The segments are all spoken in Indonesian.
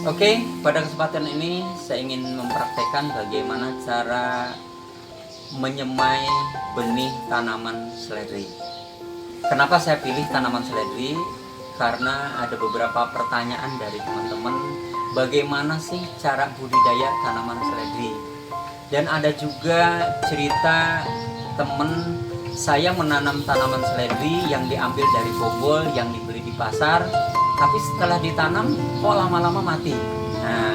Oke, pada kesempatan ini saya ingin mempraktekkan bagaimana cara menyemai benih tanaman seledri. Kenapa saya pilih tanaman seledri? Karena ada beberapa pertanyaan dari teman-teman, bagaimana sih cara budidaya tanaman seledri? Dan ada juga cerita teman saya menanam tanaman seledri yang diambil dari bonggol yang dibeli di pasar, tapi setelah ditanam kok lama-lama mati. Nah,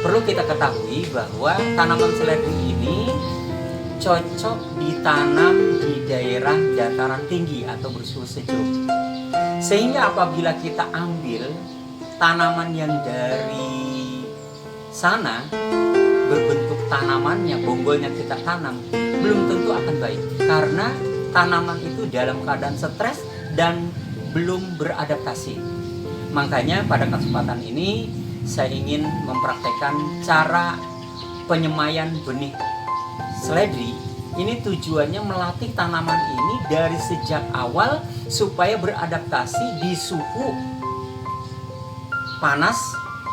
perlu kita ketahui bahwa tanaman seledri ini cocok ditanam di daerah dataran tinggi atau bersuhu sejuk. Sehingga apabila kita ambil tanaman yang dari sana, berbentuk tanamannya, bonggolnya kita tanam, belum tentu akan baik. Karena tanaman itu dalam keadaan stres dan belum beradaptasi. Makanya pada kesempatan ini saya ingin mempraktekkan cara penyemaian benih seledri. Ini tujuannya melatih tanaman ini dari sejak awal supaya beradaptasi di suhu panas,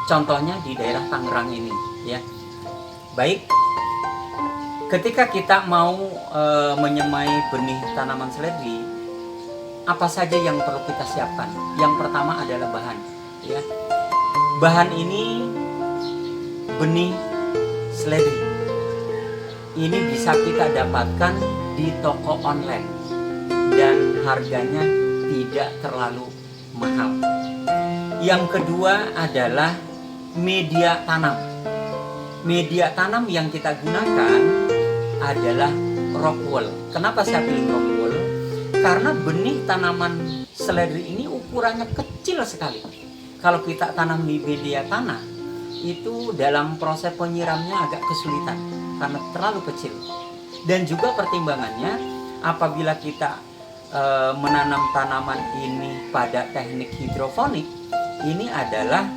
contohnya di daerah Tangerang ini, ya. Baik, ketika kita mau menyemai benih tanaman seledri, apa saja yang perlu kita siapkan? Yang pertama adalah bahan, ya. Bahan ini benih seledri. Ini bisa kita dapatkan di toko online dan harganya tidak terlalu mahal. Yang kedua adalah media tanam. Media tanam yang kita gunakan adalah rock wool. Kenapa saya pilih rock wool? Karena benih tanaman seledri ini ukurannya kecil sekali. Kalau kita tanam di media tanah, itu dalam proses penyiramnya agak kesulitan karena terlalu kecil. Dan juga pertimbangannya, apabila kita menanam tanaman ini pada teknik hidroponik, ini adalah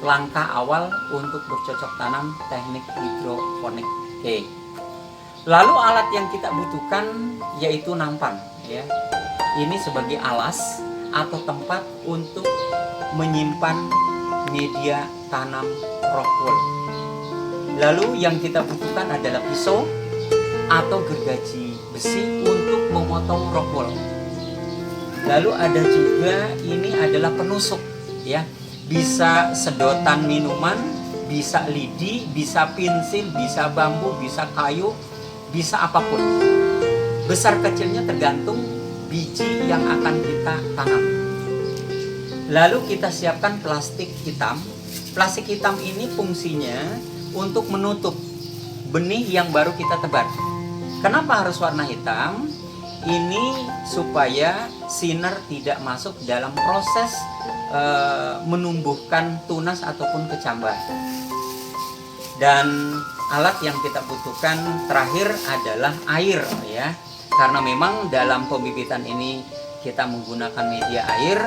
langkah awal untuk bercocok tanam teknik hidroponik. Oke. Lalu alat yang kita butuhkan yaitu nampan, ya. Ini sebagai alas atau tempat untuk menyimpan media tanam rock wool. Lalu yang kita butuhkan adalah pisau atau gergaji besi untuk memotong rock wool. Lalu ada juga ini adalah penusuk, ya. Bisa sedotan minuman, bisa lidi, bisa pensil, bisa bambu, bisa kayu, bisa apapun. Besar kecilnya tergantung biji yang akan kita tanam. Lalu kita siapkan plastik hitam. Plastik hitam ini fungsinya untuk menutup benih yang baru kita tebar. Kenapa harus warna hitam? Ini supaya sinar tidak masuk dalam proses menumbuhkan tunas ataupun kecambah. Dan alat yang kita butuhkan terakhir adalah air, ya. Karena memang dalam pembibitan ini kita menggunakan media air,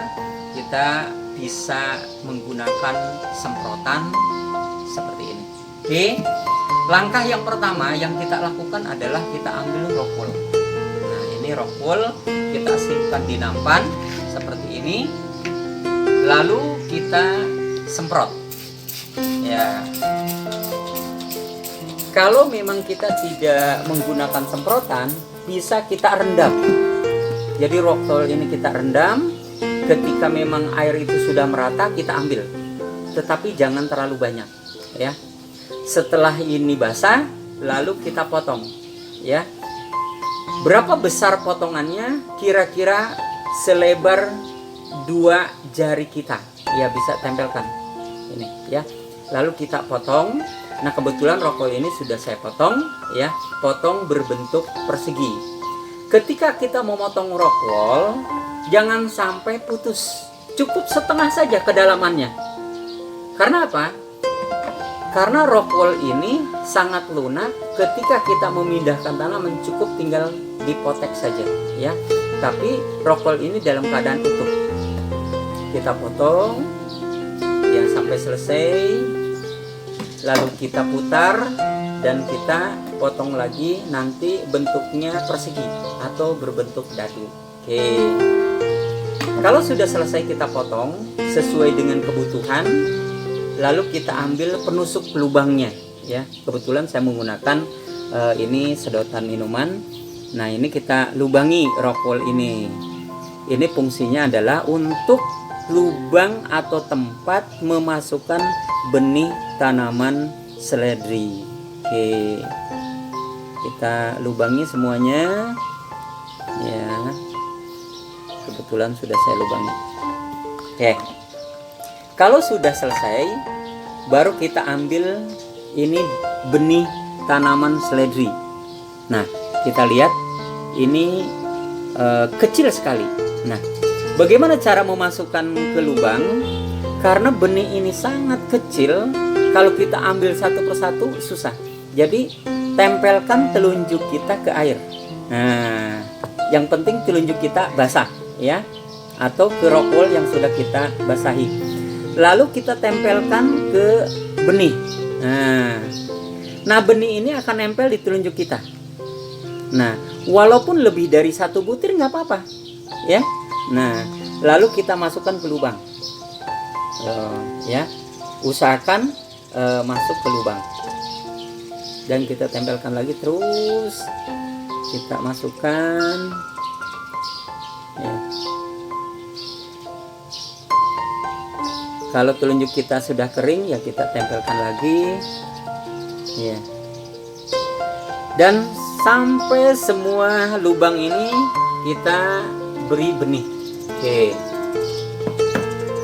kita bisa menggunakan semprotan seperti ini. Oke, langkah yang pertama yang kita lakukan adalah kita ambil rock wool. Nah, ini rock wool kita simpan di nampan seperti ini, lalu kita semprot, ya. Kalau memang kita tidak menggunakan semprotan, bisa kita rendam. Jadi rock wool ini kita rendam. Ketika memang air itu sudah merata, kita ambil. Tetapi jangan terlalu banyak, ya. Setelah ini basah, lalu kita potong, ya. Berapa besar potongannya? Kira-kira selebar 2 jari kita. Ya, bisa tempelkan ini, ya. Lalu kita potong. Nah, kebetulan rock wool ini sudah saya potong, ya. Potong berbentuk persegi. Ketika kita memotong rock wool, jangan sampai putus. Cukup setengah saja kedalamannya. Karena apa? Karena rock wool ini sangat lunak. Ketika kita memindahkan tanaman, cukup tinggal dipotek saja, ya. Tapi rock wool ini dalam keadaan utuh. Kita potong ya sampai selesai. Lalu kita putar dan kita potong lagi, nanti bentuknya persegi atau berbentuk dadu. Oke. Kalau sudah selesai kita potong sesuai dengan kebutuhan, lalu kita ambil penusuk lubangnya ya. Kebetulan saya menggunakan ini sedotan minuman. Nah, ini kita lubangi rockwool ini. Ini fungsinya adalah untuk lubang atau tempat memasukkan benih tanaman seledri. Oke, kita lubangi semuanya ya. Kebetulan sudah saya lubangi. Oke, kalau sudah selesai, baru kita ambil ini benih tanaman seledri. Nah, kita lihat ini kecil sekali. Nah, bagaimana cara memasukkan ke lubang? Karena benih ini sangat kecil, kalau kita ambil satu persatu susah. Jadi tempelkan telunjuk kita ke air. Nah, yang penting telunjuk kita basah ya, atau ke rockwool yang sudah kita basahi. Lalu kita tempelkan ke benih. Nah, benih ini akan nempel di telunjuk kita. Nah, walaupun lebih dari satu butir nggak apa-apa ya. Nah, lalu kita masukkan ke lubang ya, usahakan masuk ke lubang dan kita tempelkan lagi, terus kita masukkan ya. Kalau telunjuk kita sudah kering ya kita tempelkan lagi ya, dan sampai semua lubang ini kita beri benih. Oke,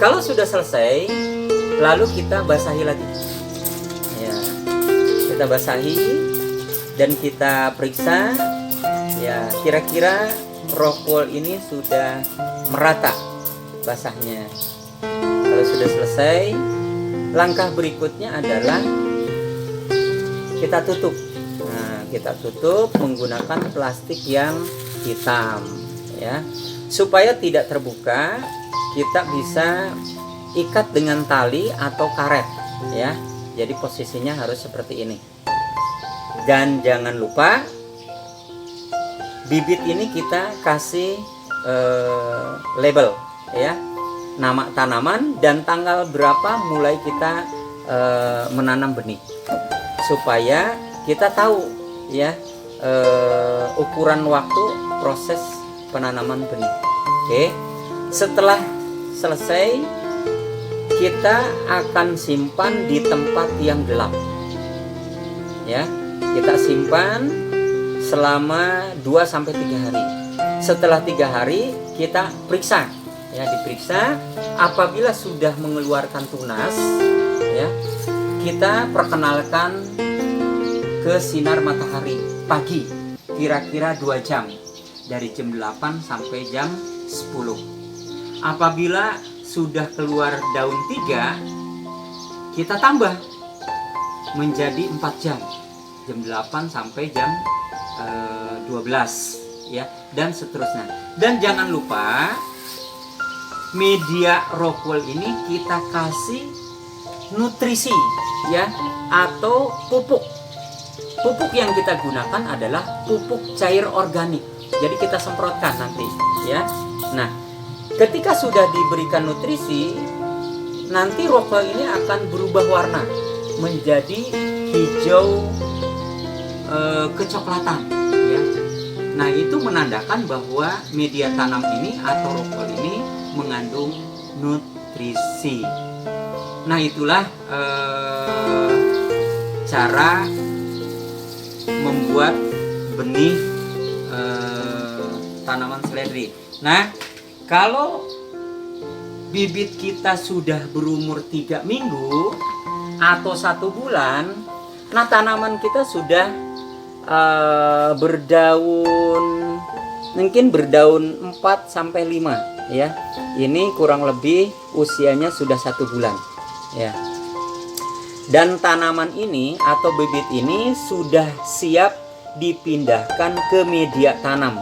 kalau sudah selesai, lalu kita basahi lagi ya. Kita basahi dan kita periksa ya, kira-kira rockwool ini sudah merata basahnya. Kalau sudah selesai, langkah berikutnya adalah kita tutup. Nah, kita tutup menggunakan plastik yang hitam ya, supaya tidak terbuka. Kita bisa ikat dengan tali atau karet ya. Jadi posisinya harus seperti ini. Dan jangan lupa bibit ini kita kasih label ya, nama tanaman dan tanggal berapa mulai kita menanam benih, supaya kita tahu ya ukuran waktu proses penanaman benih. Oke, setelah selesai kita akan simpan di tempat yang gelap ya. Kita simpan selama 2-3 hari. Setelah 3 hari kita periksa ya, diperiksa. Apabila sudah mengeluarkan tunas ya, kita perkenalkan ke sinar matahari pagi, kira-kira 2 jam, dari jam 8 sampai jam 10. Apabila sudah keluar daun 3, kita tambah menjadi 4 jam, jam 8 sampai jam 12 ya, dan seterusnya. Dan jangan lupa media rockwool ini kita kasih nutrisi ya, atau pupuk. Pupuk yang kita gunakan adalah pupuk cair organik. Jadi kita semprotkan nanti ya. Nah, ketika sudah diberikan nutrisi, nanti rockwool ini akan berubah warna menjadi hijau kecoklatan ya. Nah, itu menandakan bahwa media tanam ini atau rockwool ini mengandung nutrisi. Nah, itulah cara membuat benih tanaman seledri. Nah, kalau bibit kita sudah berumur 3 minggu atau 1 bulan, nah tanaman kita sudah berdaun, mungkin berdaun 4-5 ya. Ini kurang lebih usianya sudah 1 bulan ya. Dan tanaman ini atau bibit ini sudah siap dipindahkan ke media tanam,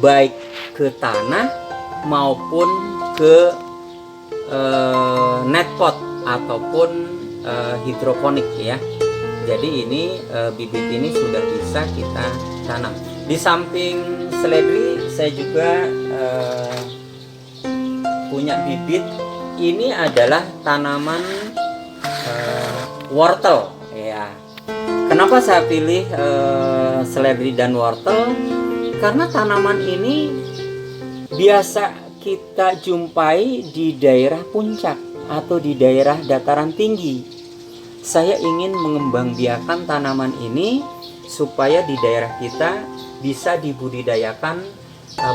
baik ke tanah maupun ke net pot ataupun hidroponik ya. Jadi ini bibit ini sudah bisa kita tanam. Di samping seledri, saya juga punya bibit. Ini adalah tanaman wortel ya. Kenapa saya pilih seledri dan wortel? Karena tanaman ini biasa kita jumpai di daerah puncak atau di daerah dataran tinggi. Saya ingin mengembangbiakan tanaman ini supaya di daerah kita bisa dibudidayakan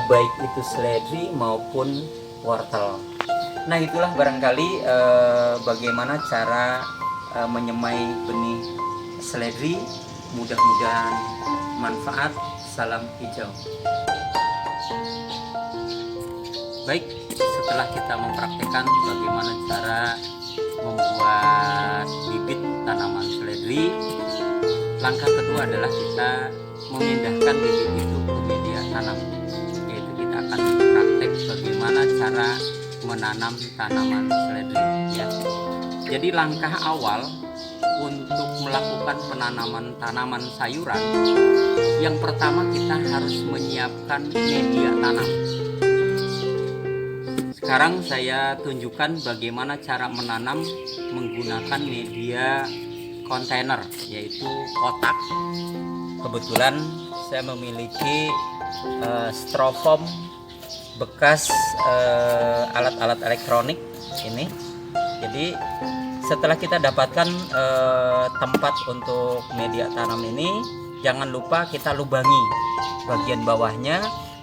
baik itu seledri maupun wortel. Nah, itulah barangkali bagaimana cara menyemai benih seledri. Mudah-mudahan manfaat. Salam hijau. Baik, setelah kita mempraktekkan bagaimana cara membuat bibit tanaman seledri, langkah kedua adalah kita memindahkan bibit itu ke media tanam, yaitu kita akan praktek bagaimana cara menanam tanaman seledri ya. Jadi langkah awal untuk melakukan penanaman tanaman sayuran, yang pertama kita harus menyiapkan media tanam. Sekarang saya tunjukkan bagaimana cara menanam menggunakan media kontainer, yaitu kotak. Kebetulan saya memiliki styrofoam bekas alat-alat elektronik ini. Jadi setelah kita dapatkan tempat untuk media tanam ini, jangan lupa kita lubangi bagian bawahnya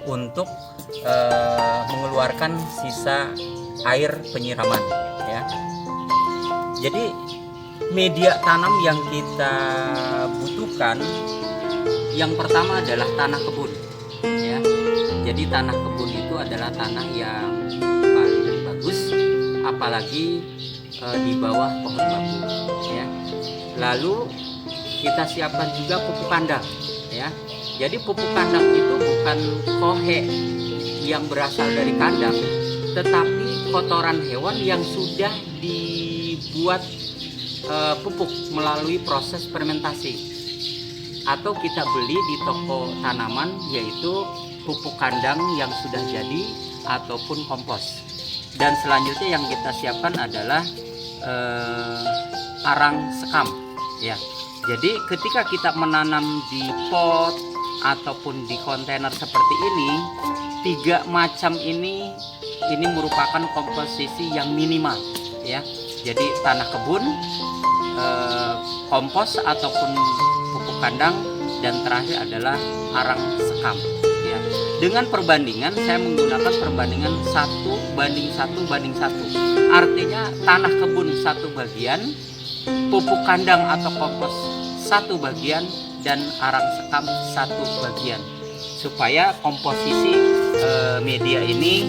untuk mengeluarkan sisa air penyiraman ya. Jadi media tanam yang kita butuhkan yang pertama adalah tanah kebun ya. Jadi tanah kebun itu adalah tanah yang paling bagus, apalagi di bawah pohon bambu ya. Lalu kita siapkan juga pupuk kandang ya. Jadi pupuk kandang itu bukan kohe yang berasal dari kandang, tetapi kotoran hewan yang sudah dibuat pupuk melalui proses fermentasi, atau kita beli di toko tanaman, yaitu pupuk kandang yang sudah jadi ataupun kompos. Dan selanjutnya yang kita siapkan adalah arang sekam ya. Jadi ketika kita menanam di pot ataupun di kontainer seperti ini, 3 macam ini merupakan komposisi yang minimal ya. Jadi tanah kebun, kompos ataupun pupuk kandang, dan terakhir adalah arang sekam ya. Dengan perbandingan, saya menggunakan perbandingan 1:1:1. Artinya tanah kebun 1 bagian, pupuk kandang atau kompos 1 bagian, dan arang sekam 1 bagian, supaya komposisi media ini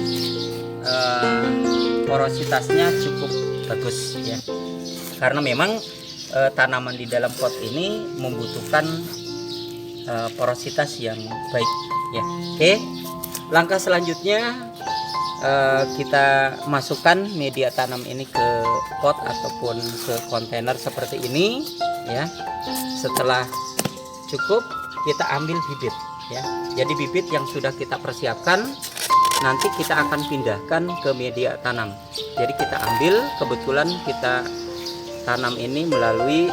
porositasnya cukup bagus ya. Karena memang tanaman di dalam pot ini membutuhkan porositas yang baik ya. Oke, langkah selanjutnya kita masukkan media tanam ini ke pot ataupun ke kontainer seperti ini ya. Setelah cukup, kita ambil bibit ya. Jadi bibit yang sudah kita persiapkan nanti kita akan pindahkan ke media tanam. Jadi kita ambil, kebetulan kita tanam ini melalui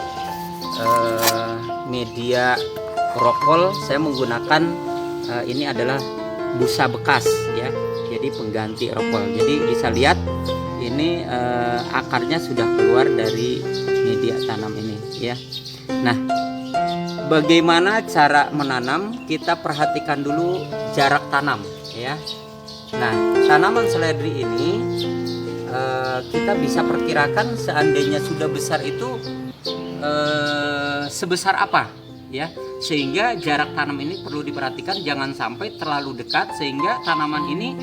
media rokol. Saya menggunakan ini adalah busa bekas ya, jadi pengganti rokol. Jadi bisa lihat ini akarnya sudah keluar dari media tanam ini ya. Nah, bagaimana cara menanam? Kita perhatikan dulu jarak tanam ya. Nah, tanaman seledri ini kita bisa perkirakan seandainya sudah besar itu sebesar apa ya, sehingga jarak tanam ini perlu diperhatikan, jangan sampai terlalu dekat sehingga tanaman ini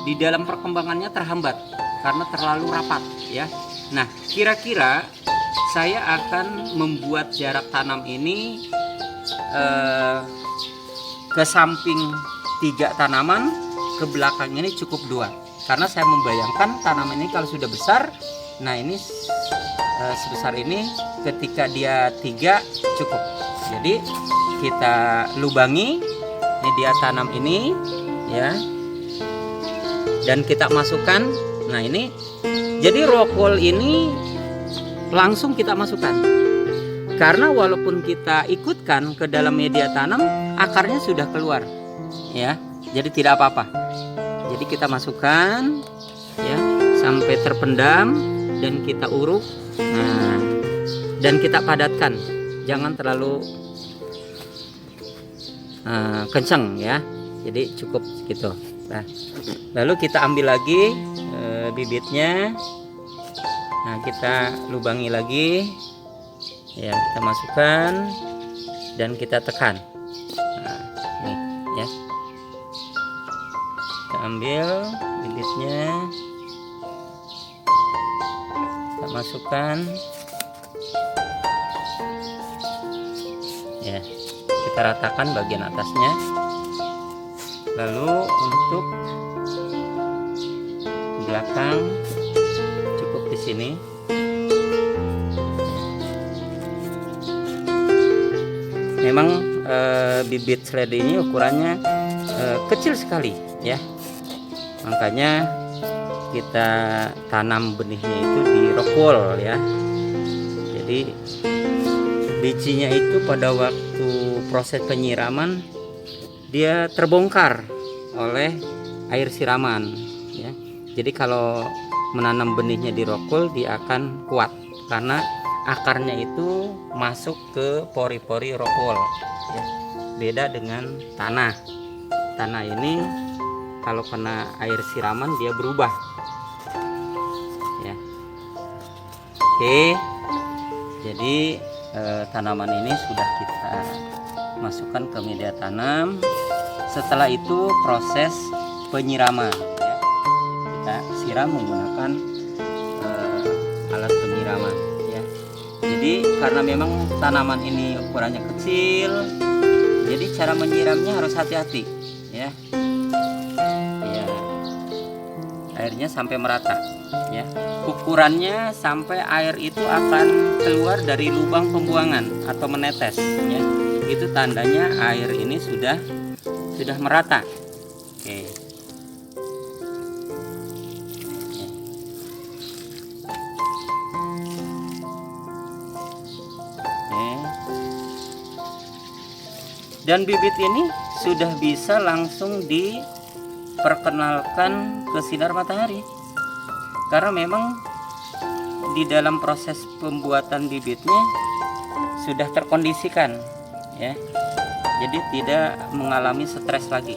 di dalam perkembangannya terhambat karena terlalu rapat ya. Nah, kira-kira saya akan membuat jarak tanam ini ke samping 3 tanaman, ke belakang ini cukup 2, karena saya membayangkan tanaman ini kalau sudah besar, nah ini sebesar ini, ketika dia 3 cukup. Jadi kita lubangi media tanam ini ya, dan kita masukkan. Nah ini, jadi rokol ini langsung kita masukkan Karena walaupun kita ikutkan ke dalam media tanam, akarnya sudah keluar, ya. Jadi tidak apa-apa. Jadi kita masukkan, ya, sampai terpendam dan kita uruk. Nah, dan kita padatkan, jangan terlalu kencang, ya. Jadi cukup segitu. Nah, lalu kita ambil lagi bibitnya. Nah, kita lubangi lagi, ya, kita masukkan dan kita tekan. Nah, ini, ya, kita ambil bibitnya, kita masukkan, ya, kita ratakan bagian atasnya. Lalu untuk belakang cukup di sini. Memang bibit seledri ini ukurannya kecil sekali, ya. Makanya kita tanam benihnya itu di rock wool, ya. Jadi bijinya itu pada waktu proses penyiraman dia terbongkar oleh air siraman, ya. Jadi kalau menanam benihnya di rock wool dia akan kuat karena akarnya itu masuk ke pori-pori rock wool, ya. Beda dengan tanah. Tanah ini kalau kena air siraman dia berubah, ya. Oke, jadi tanaman ini sudah kita masukkan ke media tanam. Setelah itu proses penyiraman, ya. Kita siram menggunakan alat penyiraman, ya. Jadi karena memang tanaman ini ukurannya kecil, jadi cara menyiramnya harus hati-hati, ya. Ya, airnya sampai merata, ya. Ukurannya sampai air itu akan keluar dari lubang pembuangan atau menetes, ya. Itu tandanya air ini sudah merata. Oke. Dan bibit ini sudah bisa langsung diperkenalkan ke sinar matahari, karena memang di dalam proses pembuatan bibitnya sudah terkondisikan, ya. Jadi tidak mengalami stres lagi.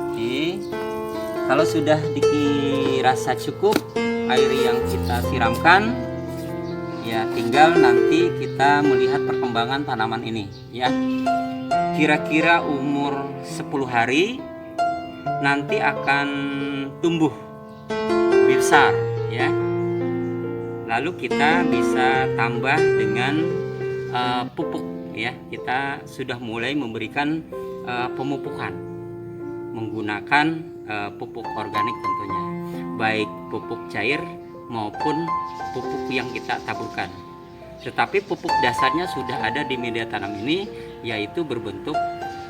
Oke. Kalau sudah dirasa cukup air yang kita siramkan, ya tinggal nanti kita melihat perkembangan tanaman ini, ya. Kira-kira umur 10 hari nanti akan tumbuh besar, ya. Lalu kita bisa tambah dengan pupuk, ya. Kita sudah mulai memberikan pemupukan menggunakan pupuk organik tentunya, baik pupuk cair maupun pupuk yang kita taburkan. Tetapi pupuk dasarnya sudah ada di media tanam ini, yaitu berbentuk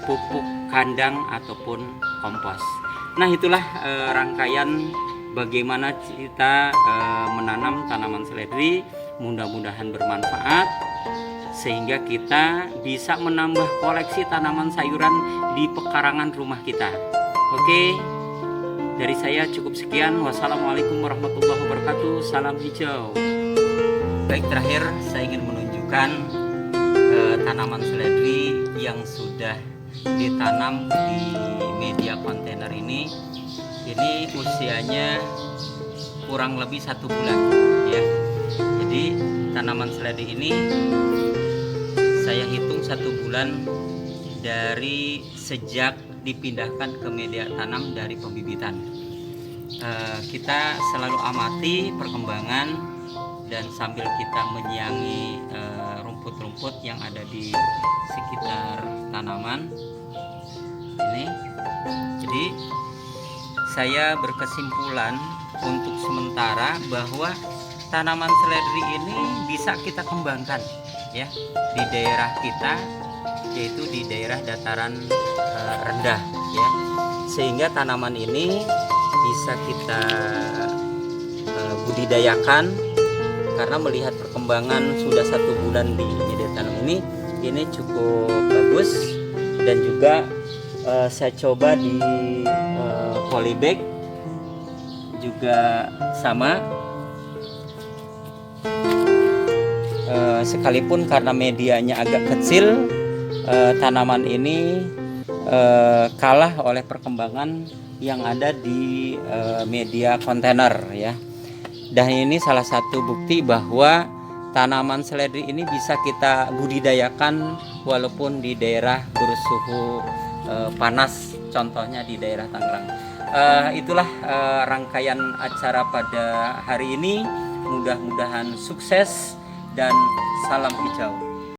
pupuk kandang ataupun kompos. Nah, itulah rangkaian bagaimana kita menanam tanaman seledri. Mudah-mudahan bermanfaat sehingga kita bisa menambah koleksi tanaman sayuran di pekarangan rumah kita. Oke, dari saya cukup sekian. Wassalamualaikum warahmatullahi wabarakatuh. Salam hijau. Baik, terakhir saya ingin menunjukkan tanaman seledri yang sudah ditanam di media kontainer ini. Ini usianya kurang lebih 1 bulan, ya. Jadi tanaman seledri ini saya hitung 1 bulan dari sejak dipindahkan ke media tanam dari pembibitan. Kita selalu amati perkembangan dan sambil kita menyiangi rumput-rumput yang ada di sekitar tanaman ini. Jadi saya berkesimpulan untuk sementara bahwa tanaman seledri ini bisa kita kembangkan, ya, di daerah kita, yaitu di daerah dataran rendah, ya, sehingga tanaman ini bisa kita budidayakan, karena melihat perkembangan sudah 1 bulan di media tanam ini cukup bagus. Dan juga saya coba di polybag juga sama. Sekalipun karena medianya agak kecil, tanaman ini kalah oleh perkembangan yang ada di media kontainer ya. Dan ini salah satu bukti bahwa tanaman seledri ini bisa kita budidayakan walaupun di daerah bersuhu panas, contohnya di daerah Tangerang. Itulah rangkaian acara pada hari ini. Mudah-mudahan sukses dan salam hijau.